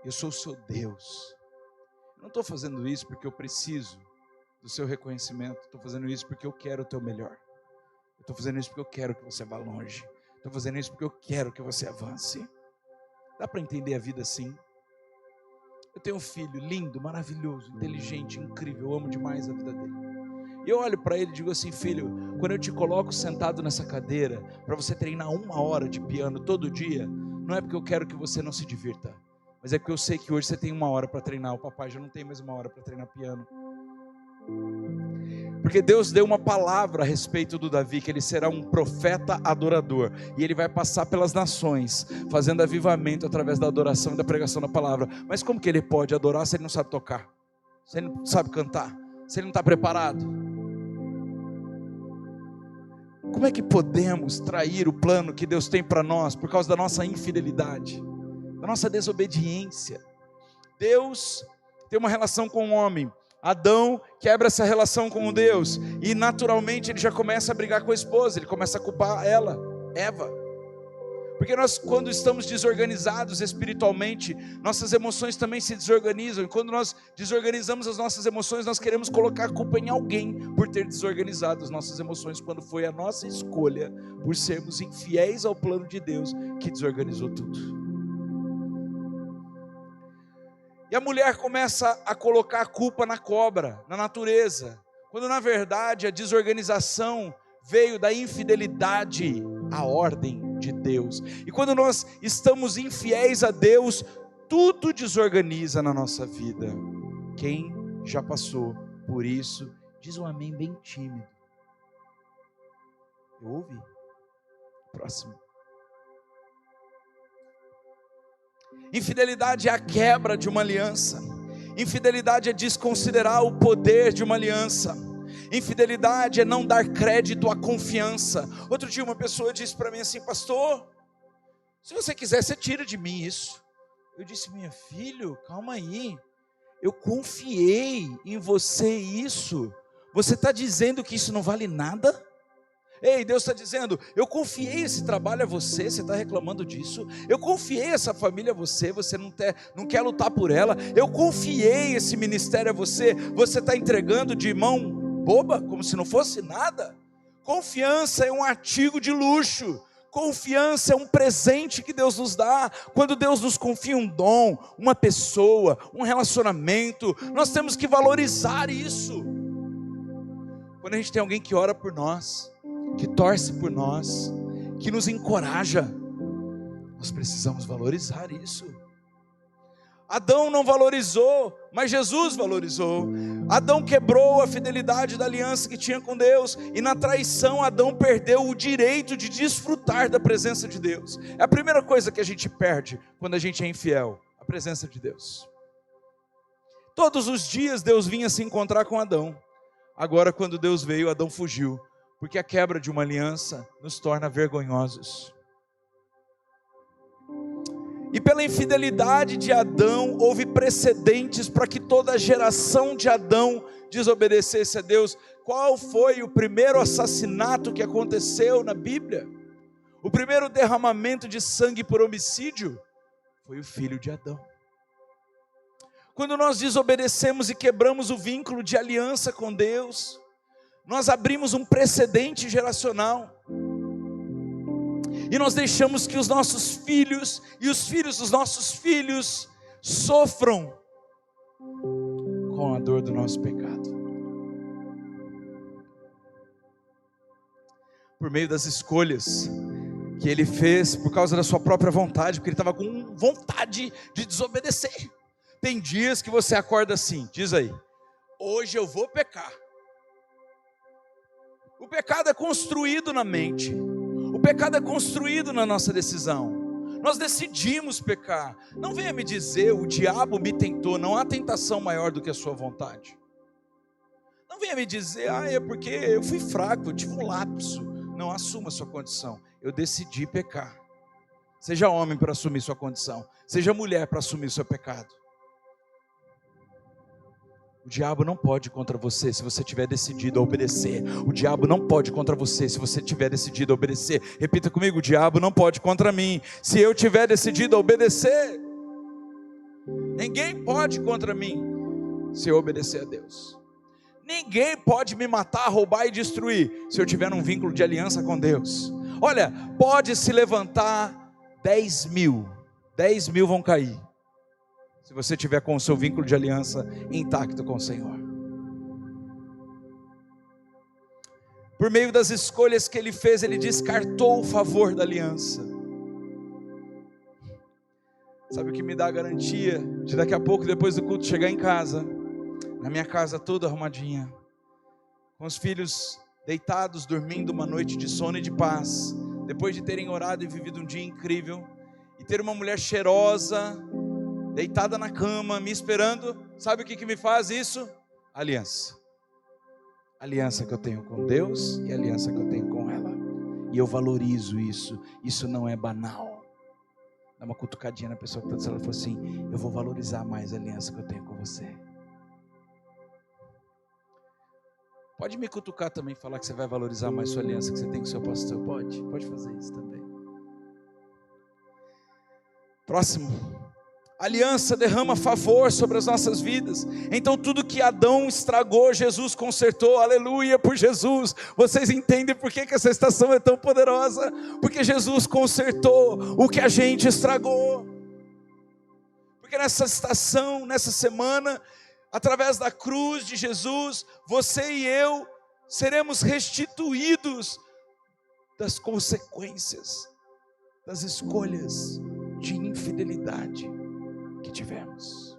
eu sou o seu Deus. Eu não estou fazendo isso porque eu preciso do seu reconhecimento, estou fazendo isso porque eu quero o teu melhor. Eu estou fazendo isso porque eu quero que você vá longe. Estou fazendo isso porque eu quero que você avance. Dá para entender a vida assim? Eu tenho um filho lindo, maravilhoso, inteligente, incrível, eu amo demais a vida dele. E eu olho para ele e digo assim: filho, quando eu te coloco sentado nessa cadeira para você treinar 1 hora de piano todo dia, não é porque eu quero que você não se divirta, Mas é porque eu sei que hoje você tem 1 hora para treinar, o papai já não tem mais 1 hora para treinar piano. Porque Deus deu uma palavra a respeito do Davi, que ele será um profeta adorador, e ele vai passar pelas nações, fazendo avivamento através da adoração e da pregação da palavra. Mas como que ele pode adorar se ele não sabe tocar? Se ele não sabe cantar? Se ele não está preparado? Como é que podemos trair o plano que Deus tem para nós, por causa da nossa infidelidade, da nossa desobediência? Deus tem uma relação com o homem, Adão quebra essa relação com Deus, e naturalmente ele já começa a brigar com a esposa, ele começa a culpar ela, Eva, porque nós, quando estamos desorganizados espiritualmente, nossas emoções também se desorganizam, e quando nós desorganizamos as nossas emoções, nós queremos colocar a culpa em alguém, por ter desorganizado as nossas emoções, quando foi a nossa escolha, por sermos infiéis ao plano de Deus, que desorganizou tudo. E a mulher começa a colocar a culpa na cobra, na natureza, quando na verdade a desorganização veio da infidelidade à ordem de Deus. E quando nós estamos infiéis a Deus, tudo desorganiza na nossa vida. Quem já passou por isso, diz um amém bem tímido. Eu ouvi? Próximo. Infidelidade é a quebra de uma aliança. Infidelidade é desconsiderar o poder de uma aliança. Infidelidade é não dar crédito à confiança. Outro dia uma pessoa disse para mim assim: pastor, se você quiser, você tira de mim isso. Eu disse: minha filha, calma aí, eu confiei em você isso. Você está dizendo que isso não vale nada? Ei, Deus está dizendo: eu confiei esse trabalho a você, você está reclamando disso. Eu confiei essa família a você, você não quer lutar por ela. Eu confiei esse ministério a você, você está entregando de mão boba, como se não fosse nada. Confiança é um artigo de luxo. Confiança é um presente que Deus nos dá. Quando Deus nos confia um dom, uma pessoa, um relacionamento, nós temos que valorizar isso. Quando a gente tem alguém que ora por nós, que torce por nós, que nos encoraja, nós precisamos valorizar isso. Adão não valorizou, mas Jesus valorizou. Adão quebrou a fidelidade da aliança que tinha com Deus, e na traição Adão perdeu o direito de desfrutar da presença de Deus. É a primeira coisa que a gente perde quando a gente é infiel, a presença de Deus. Todos os dias Deus vinha se encontrar com Adão. Agora, quando Deus veio, Adão fugiu, porque a quebra de uma aliança nos torna vergonhosos. E pela infidelidade de Adão, houve precedentes para que toda a geração de Adão desobedecesse a Deus. Qual foi o primeiro assassinato que aconteceu na Bíblia? O primeiro derramamento de sangue por homicídio foi o filho de Adão. Quando nós desobedecemos e quebramos o vínculo de aliança com Deus, nós abrimos um precedente geracional, e nós deixamos que os nossos filhos e os filhos dos nossos filhos sofram com a dor do nosso pecado. Por meio das escolhas que ele fez, por causa da sua própria vontade, porque ele estava com vontade de desobedecer. Tem dias que você acorda assim, diz aí: hoje eu vou pecar. O pecado é construído na mente. O pecado é construído na nossa decisão. Nós decidimos pecar. Não venha me dizer: o diabo me tentou. Não há tentação maior do que a sua vontade. Não venha me dizer: é porque eu fui fraco, eu tive um lapso. Não, assuma a sua condição. Eu decidi pecar. Seja homem para assumir sua condição. Seja mulher para assumir seu pecado. O diabo não pode contra você se você tiver decidido a obedecer. O diabo não pode contra você se você tiver decidido a obedecer. Repita comigo: o diabo não pode contra mim se eu tiver decidido a obedecer. Ninguém pode contra mim se eu obedecer a Deus. Ninguém pode me matar, roubar e destruir se eu tiver um vínculo de aliança com Deus. Olha, pode se levantar 10 mil vão cair se você tiver com o seu vínculo de aliança intacto com o Senhor. Por meio das escolhas que ele fez, ele descartou o favor da aliança. Sabe o que me dá a garantia de daqui a pouco, depois do culto, chegar em casa, na minha casa toda arrumadinha, com os filhos deitados, dormindo uma noite de sono e de paz, depois de terem orado e vivido um dia incrível, e ter uma mulher cheirosa, deitada na cama, me esperando. Sabe o que me faz isso? Aliança. Aliança que eu tenho com Deus e aliança que eu tenho com ela. E eu valorizo isso. Isso não é banal. Dá uma cutucadinha na pessoa que está do seu lado e fala assim: eu vou valorizar mais a aliança que eu tenho com você. Pode me cutucar também, falar que você vai valorizar mais sua aliança que você tem com seu pastor. Pode fazer isso também. Próximo. Aliança derrama favor sobre as nossas vidas. Então tudo que Adão estragou, Jesus consertou. Aleluia por Jesus. Vocês entendem por que essa estação é tão poderosa? Porque Jesus consertou o que a gente estragou. Porque nessa estação, nessa semana, através da cruz de Jesus, você e eu seremos restituídos das consequências, das escolhas de infidelidade que tivemos.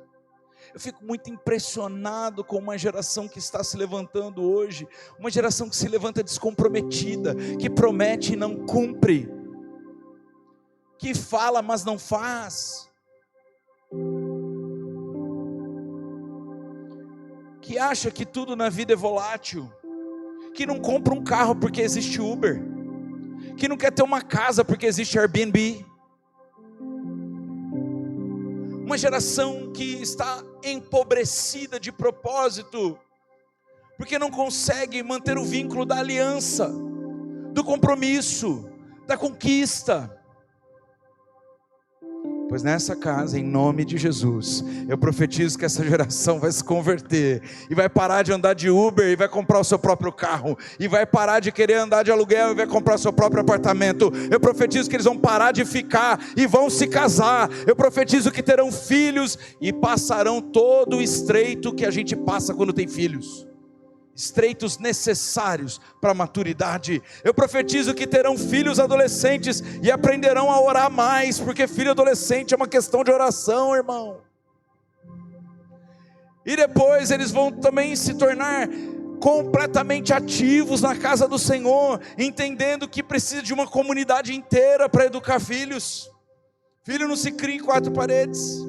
Eu fico muito impressionado com uma geração que está se levantando hoje, uma geração que se levanta descomprometida, que promete e não cumpre, que fala mas não faz, que acha que tudo na vida é volátil, que não compra um carro porque existe Uber, que não quer ter uma casa porque existe Airbnb. Uma geração que está empobrecida de propósito, porque não consegue manter o vínculo da aliança, do compromisso, da conquista. Pois nessa casa, em nome de Jesus, eu profetizo que essa geração vai se converter, e vai parar de andar de Uber, e vai comprar o seu próprio carro, e vai parar de querer andar de aluguel, e vai comprar o seu próprio apartamento. Eu profetizo que eles vão parar de ficar, e vão se casar. Eu profetizo que terão filhos, e passarão todo o estreito que a gente passa quando tem filhos, estreitos necessários para a maturidade. Eu profetizo que terão filhos adolescentes e aprenderão a orar mais, porque filho adolescente é uma questão de oração, irmão. E depois eles vão também se tornar completamente ativos na casa do Senhor, entendendo que precisa de uma comunidade inteira para educar filhos. Filho não se cria em quatro paredes.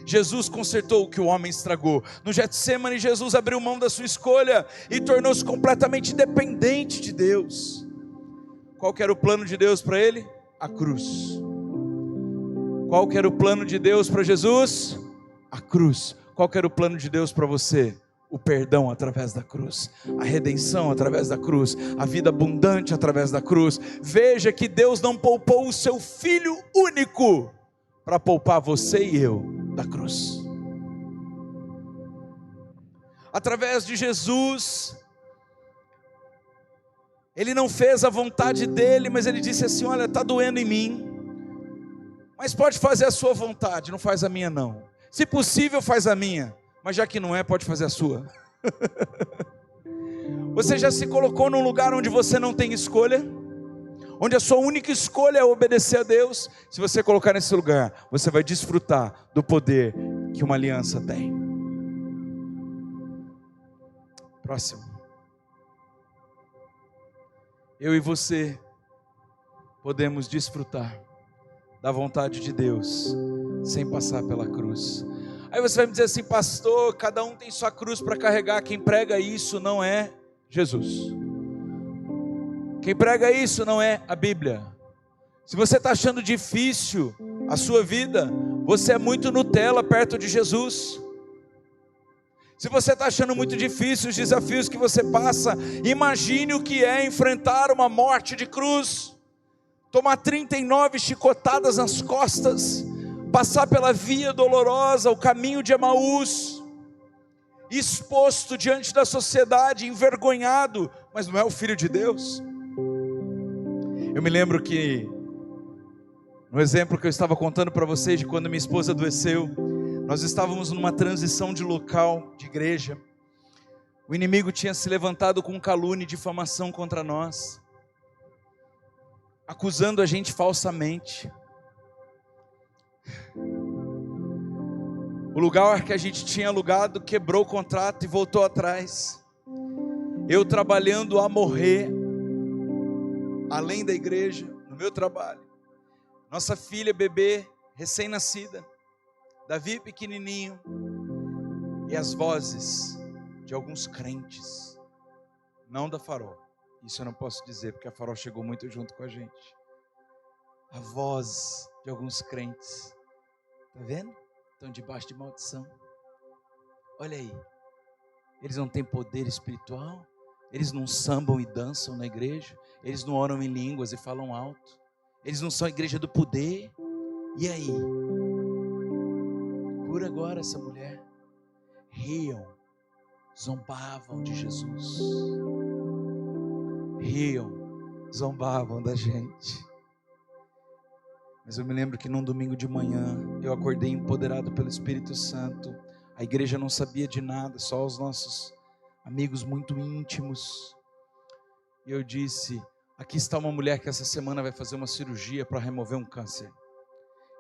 Jesus consertou o que o homem estragou. No Getsemane, Jesus abriu mão da sua escolha e tornou-se completamente dependente de Deus. Qual que era o plano de Deus para ele? A cruz. Qual que era o plano de Deus para Jesus? A cruz. Qual que era o plano de Deus para você? O perdão através da cruz, a redenção através da cruz, a vida abundante através da cruz. Veja que Deus não poupou o seu Filho único para poupar você e eu da cruz. Através de Jesus, Ele não fez a vontade dEle, mas Ele disse assim: olha, está doendo em mim, mas pode fazer a sua vontade, não faz a minha não. Se possível faz a minha, mas já que não é, pode fazer a sua. Você já se colocou num lugar onde você não tem escolha? Onde a sua única escolha é obedecer a Deus? Se você colocar nesse lugar, você vai desfrutar do poder que uma aliança tem. Próximo. Eu e você podemos desfrutar da vontade de Deus sem passar pela cruz. Aí você vai me dizer assim: pastor, cada um tem sua cruz para carregar. Quem prega isso não é Jesus. Quem prega isso não é a Bíblia. Se você está achando difícil a sua vida, você é muito Nutella perto de Jesus. Se você está achando muito difícil os desafios que você passa, imagine o que é enfrentar uma morte de cruz, tomar 39 chicotadas nas costas, passar pela via dolorosa, o caminho de Emaús, exposto diante da sociedade, envergonhado, mas não é o Filho de Deus. Eu me lembro que, no exemplo que eu estava contando para vocês, de quando minha esposa adoeceu, nós estávamos numa transição de local, de igreja. O inimigo tinha se levantado com calúnia e difamação contra nós, acusando a gente falsamente. O lugar que a gente tinha alugado quebrou o contrato e voltou atrás. Eu trabalhando a morrer, além da igreja, no meu trabalho. Nossa filha, bebê, recém-nascida. Davi pequenininho. E as vozes de alguns crentes. Não da Farol. Isso eu não posso dizer, porque a Farol chegou muito junto com a gente. A voz de alguns crentes. Está vendo? Estão debaixo de maldição. Olha aí. Eles não têm poder espiritual. Eles não sambam e dançam na igreja. Eles não oram em línguas e falam alto. Eles não são a igreja do poder. E aí? Cura agora essa mulher. Riam, zombavam de Jesus. Riam, zombavam da gente. Mas eu me lembro que num domingo de manhã, eu acordei empoderado pelo Espírito Santo. A igreja não sabia de nada, só os nossos amigos muito íntimos. E eu disse, aqui está uma mulher que essa semana vai fazer uma cirurgia para remover um câncer.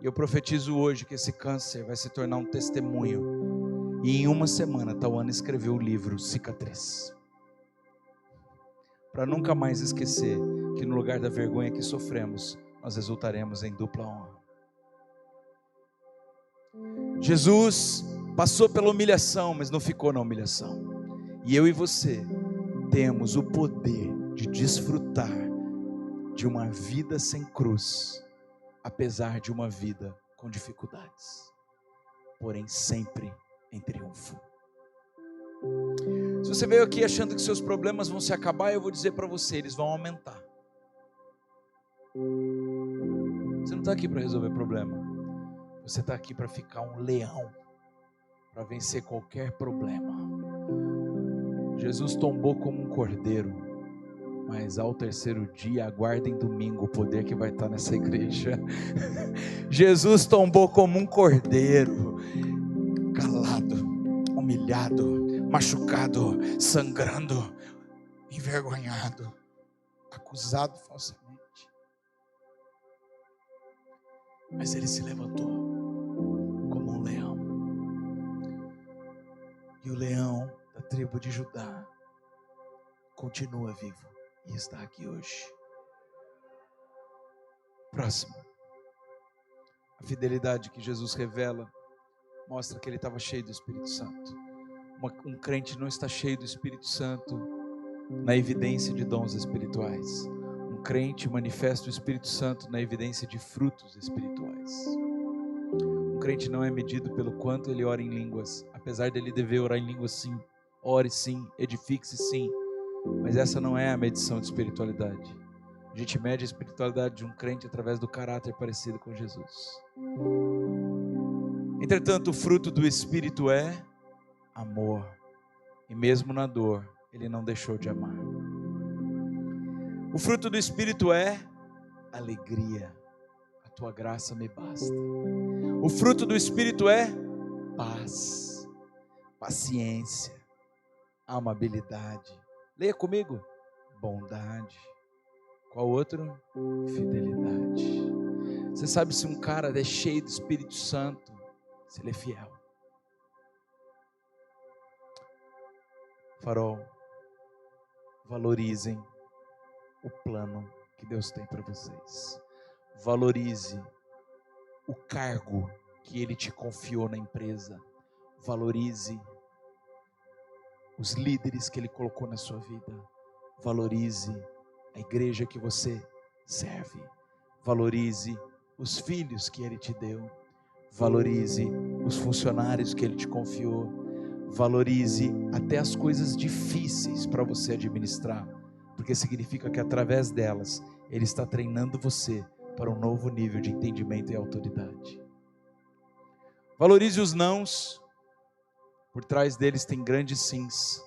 E eu profetizo hoje que esse câncer vai se tornar um testemunho. E em uma semana, Tauana escreveu o livro Cicatriz. Para nunca mais esquecer que no lugar da vergonha que sofremos, nós resultaremos em dupla honra. Jesus passou pela humilhação, mas não ficou na humilhação. E eu e você temos o poder de desfrutar de uma vida sem cruz, apesar de uma vida com dificuldades, porém sempre em triunfo. Se você veio aqui achando que seus problemas vão se acabar, eu vou dizer para você, eles vão aumentar. Você não está aqui para resolver problema, você está aqui para ficar um leão, para vencer qualquer problema. Jesus tombou como um cordeiro, mas ao terceiro dia, aguardem domingo o poder que vai estar nessa igreja. Jesus tombou como um cordeiro, calado, humilhado, machucado, sangrando, envergonhado, acusado falsamente. Mas ele se levantou como um leão. E o leão da tribo de Judá continua vivo e está aqui hoje. Próximo. A fidelidade que Jesus revela mostra que ele estava cheio do Espírito Santo. Um crente não está cheio do Espírito Santo na evidência de dons espirituais. Um crente manifesta o Espírito Santo na evidência de frutos espirituais. Um crente não é medido pelo quanto ele ora em línguas, apesar dele dever orar em línguas sim, ore sim, edifique-se sim, mas essa não é a medição de espiritualidade. A gente mede a espiritualidade de um crente através do caráter parecido com Jesus. Entretanto, o fruto do Espírito é amor, e mesmo na dor, ele não deixou de amar. O fruto do Espírito é alegria, a tua graça me basta. O fruto do Espírito é paz, paciência, amabilidade. Leia comigo, bondade. Qual outro? Fidelidade. Você sabe se um cara é cheio do Espírito Santo, se ele é fiel. Farol, valorizem o plano que Deus tem para vocês. Valorize o cargo que Ele te confiou na empresa. Valorize os líderes que Ele colocou na sua vida. Valorize a igreja que você serve. Valorize os filhos que Ele te deu. Valorize os funcionários que Ele te confiou. Valorize até as coisas difíceis para você administrar, porque significa que através delas Ele está treinando você para um novo nível de entendimento e autoridade. Valorize os nãos, por trás deles tem grandes sims.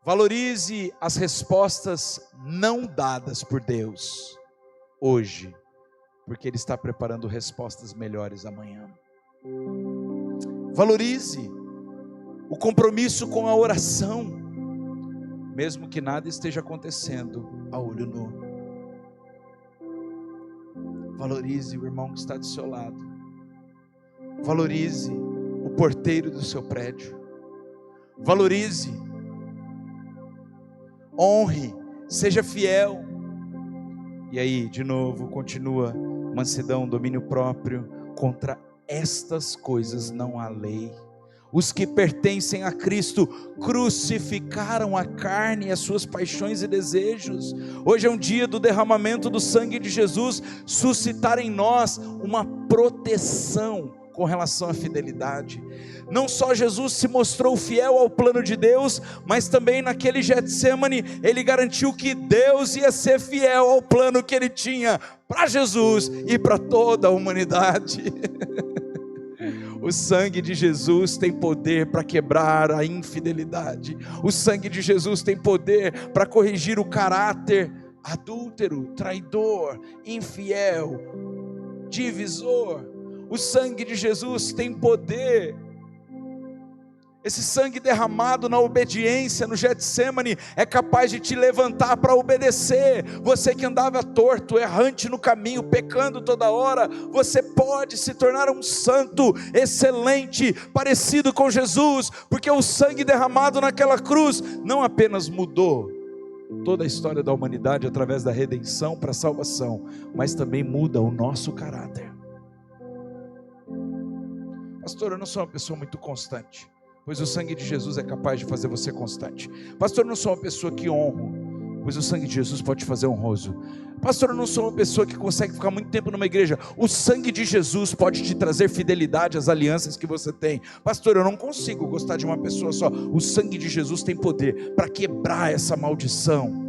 Valorize as respostas não dadas por Deus hoje, porque Ele está preparando respostas melhores amanhã. Valorize o compromisso com a oração, mesmo que nada esteja acontecendo a olho nu. Valorize o irmão que está do seu lado. Valorize o porteiro do seu prédio. Valorize. Honre. Seja fiel. E aí, de novo, continua: mansidão, domínio próprio. Contra estas coisas não há lei. Os que pertencem a Cristo crucificaram a carne e as suas paixões e desejos. Hoje é um dia do derramamento do sangue de Jesus, suscitar em nós uma proteção com relação à fidelidade. Não só Jesus se mostrou fiel ao plano de Deus, mas também naquele Getsemane, ele garantiu que Deus ia ser fiel ao plano que ele tinha para Jesus e para toda a humanidade. O sangue de Jesus tem poder para quebrar a infidelidade. O sangue de Jesus tem poder para corrigir o caráter adúltero, traidor, infiel, divisor. O sangue de Jesus tem poder. Esse sangue derramado na obediência no Getsemane é capaz de te levantar para obedecer. Você que andava torto, errante no caminho, pecando toda hora, você pode se tornar um santo excelente, parecido com Jesus, porque o sangue derramado naquela cruz não apenas mudou toda a história da humanidade através da redenção para a salvação, mas também muda o nosso caráter. Pastor, eu não sou uma pessoa muito constante. Pois o sangue de Jesus é capaz de fazer você constante. Pastor, eu não sou uma pessoa que honro. Pois o sangue de Jesus pode te fazer honroso. Pastor, eu não sou uma pessoa que consegue ficar muito tempo numa igreja. O sangue de Jesus pode te trazer fidelidade às alianças que você tem. Pastor, eu não consigo gostar de uma pessoa só. O sangue de Jesus tem poder para quebrar essa maldição.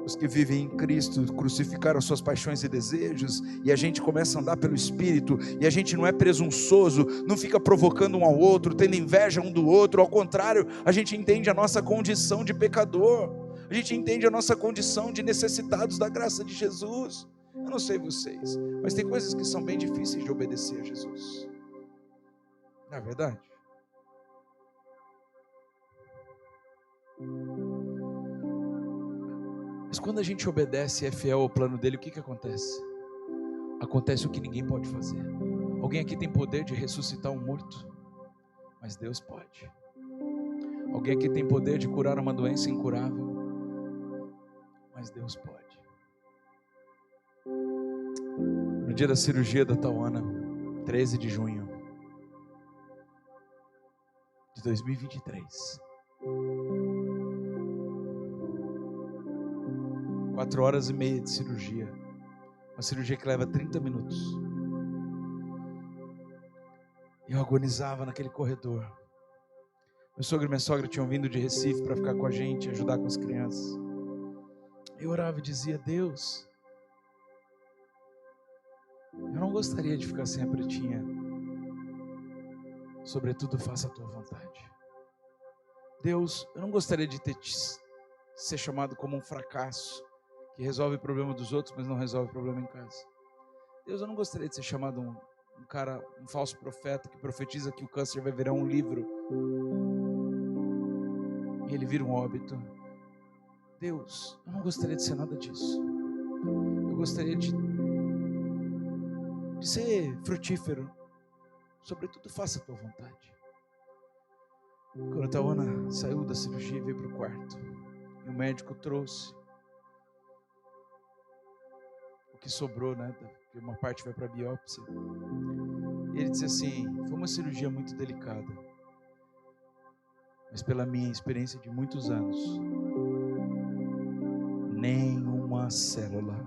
Os que vivem em Cristo crucificaram suas paixões e desejos, e a gente começa a andar pelo Espírito, e a gente não é presunçoso, não fica provocando um ao outro, tendo inveja um do outro. Ao contrário, a gente entende a nossa condição de pecador, a gente entende a nossa condição de necessitados da graça de Jesus. Eu não sei vocês, mas tem coisas que são bem difíceis de obedecer a Jesus, não é verdade? Mas quando a gente obedece e é fiel ao plano dele, o que acontece? Acontece o que ninguém pode fazer. Alguém aqui tem poder de ressuscitar um morto? Mas Deus pode. Alguém aqui tem poder de curar uma doença incurável? Mas Deus pode. No dia da cirurgia da Tauana, 13 de junho de 2023, 4h30 de cirurgia, uma cirurgia que leva 30 minutos, eu agonizava naquele corredor. Meu sogro e minha sogra tinham vindo de Recife para ficar com a gente, ajudar com as crianças. Eu orava e dizia: Deus, eu não gostaria de ficar sem a Pretinha, sobretudo faça a tua vontade. Deus, eu não gostaria de ser chamado como um fracasso, que resolve o problema dos outros, mas não resolve o problema em casa. Deus, eu não gostaria de ser chamado um falso profeta, que profetiza que o câncer vai virar um livro, e ele vira um óbito. Deus, eu não gostaria de ser nada disso. Eu gostaria de ser frutífero, sobretudo faça a tua vontade. Quando a Tauana saiu da cirurgia e veio para o quarto, e o médico trouxe o que sobrou, né? Porque uma parte vai para a biópsia. E ele disse assim: foi uma cirurgia muito delicada, mas pela minha experiência de muitos anos, nenhuma célula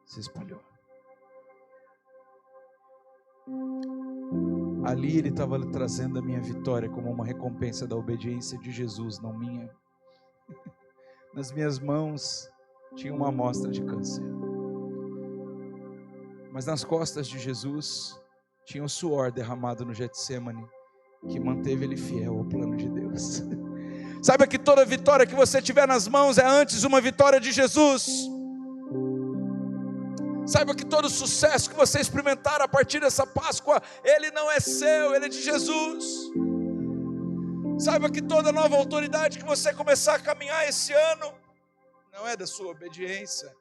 se espalhou. Ali ele estava trazendo a minha vitória como uma recompensa da obediência de Jesus, não minha. Nas minhas mãos tinha uma amostra de câncer, mas nas costas de Jesus tinha o suor derramado no Getsemane, que manteve ele fiel ao plano de Deus. Saiba que toda vitória que você tiver nas mãos é antes uma vitória de Jesus. Saiba que todo sucesso que você experimentar a partir dessa Páscoa, ele não é seu, ele é de Jesus. Saiba que toda nova autoridade que você começar a caminhar esse ano, não é da sua obediência,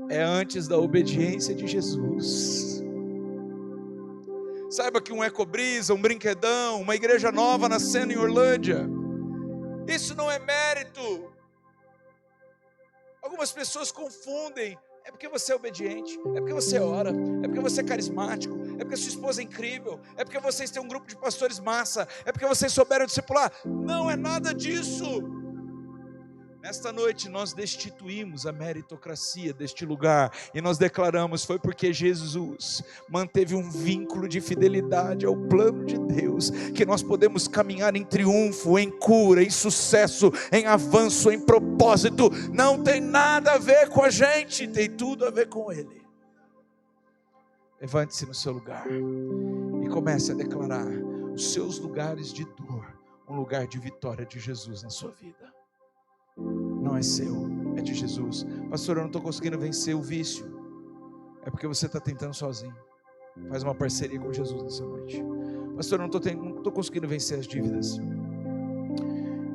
é antes da obediência de Jesus. Saiba que um ecobrisa, um brinquedão, uma igreja nova nascendo em Orlândia, isso não é mérito. Algumas pessoas confundem. É porque você é obediente, é porque você ora, é porque você é carismático, é porque sua esposa é incrível, é porque vocês têm um grupo de pastores massa, é porque vocês souberam discipular. Não é nada disso. Nesta noite nós destituímos a meritocracia deste lugar e nós declaramos: foi porque Jesus manteve um vínculo de fidelidade ao plano de Deus, que nós podemos caminhar em triunfo, em cura, em sucesso, em avanço, em propósito. Não tem nada a ver com a gente, tem tudo a ver com Ele. Levante-se no seu lugar e comece a declarar os seus lugares de dor, um lugar de vitória de Jesus na sua vida. Não é seu, é de Jesus. Pastor, eu não estou conseguindo vencer o vício. É porque você está tentando sozinho. Faz uma parceria com Jesus nessa noite. Pastor, eu não estou conseguindo vencer as dívidas.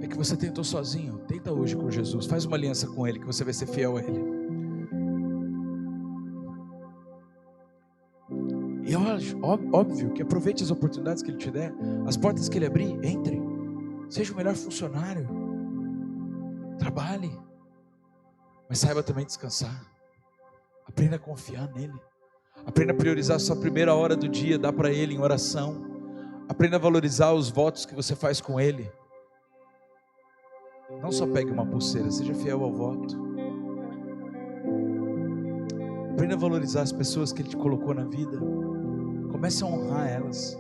É que você tentou sozinho. Tenta hoje com Jesus. Faz uma aliança com Ele, que você vai ser fiel a Ele. E óbvio que aproveite as oportunidades que Ele te der. As portas que Ele abrir, entre. Seja o melhor funcionário. Trabalhe, mas saiba também descansar. Aprenda a confiar nele. Aprenda a priorizar a sua primeira hora do dia, dá para Ele em oração. Aprenda a valorizar os votos que você faz com Ele. Não só pegue uma pulseira, seja fiel ao voto. Aprenda a valorizar as pessoas que Ele te colocou na vida. Comece a honrar elas.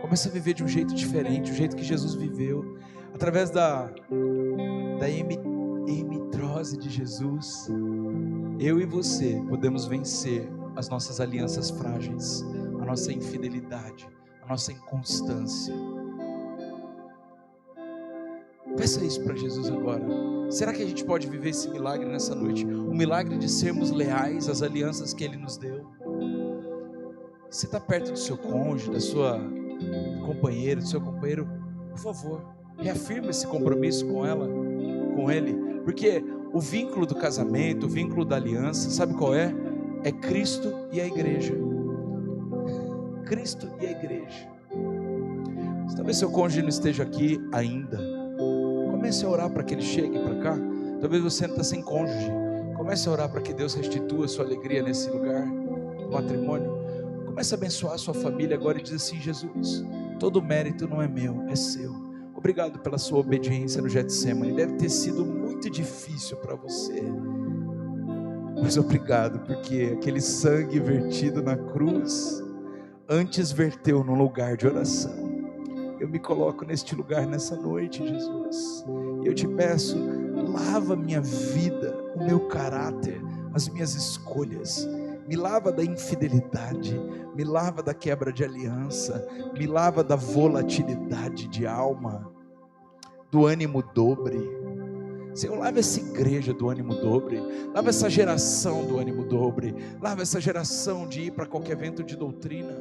Comece a viver de um jeito diferente, o jeito que Jesus viveu, através da emitrose de Jesus. Eu e você podemos vencer as nossas alianças frágeis, a nossa infidelidade, a nossa inconstância. Peça isso para Jesus agora. Será que a gente pode viver esse milagre nessa noite? O milagre de sermos leais às alianças que Ele nos deu. Você está perto do seu cônjuge, da sua companheira, do seu companheiro, por favor, reafirma esse compromisso com ela, com ele, porque o vínculo do casamento, o vínculo da aliança, sabe qual é? É Cristo e a igreja. Cristo e a igreja. Talvez seu cônjuge não esteja aqui ainda. Comece a orar para que ele chegue para cá. Talvez você não está sem cônjuge. Comece a orar para que Deus restitua a sua alegria nesse lugar, no matrimônio. Comece a abençoar a sua família agora e diz assim: Jesus, todo o mérito não é meu, é seu. Obrigado pela sua obediência no Getsemane. Deve ter sido muito difícil para você, mas obrigado porque aquele sangue vertido na cruz antes verteu num lugar de oração. Eu me coloco neste lugar nessa noite, Jesus, e eu te peço: lava minha vida, o meu caráter, as minhas escolhas. Me lava da infidelidade, me lava da quebra de aliança, me lava da volatilidade de alma, do ânimo dobre. Senhor, lava essa igreja do ânimo dobre, lava essa geração do ânimo dobre, lava essa geração de ir para qualquer evento de doutrina.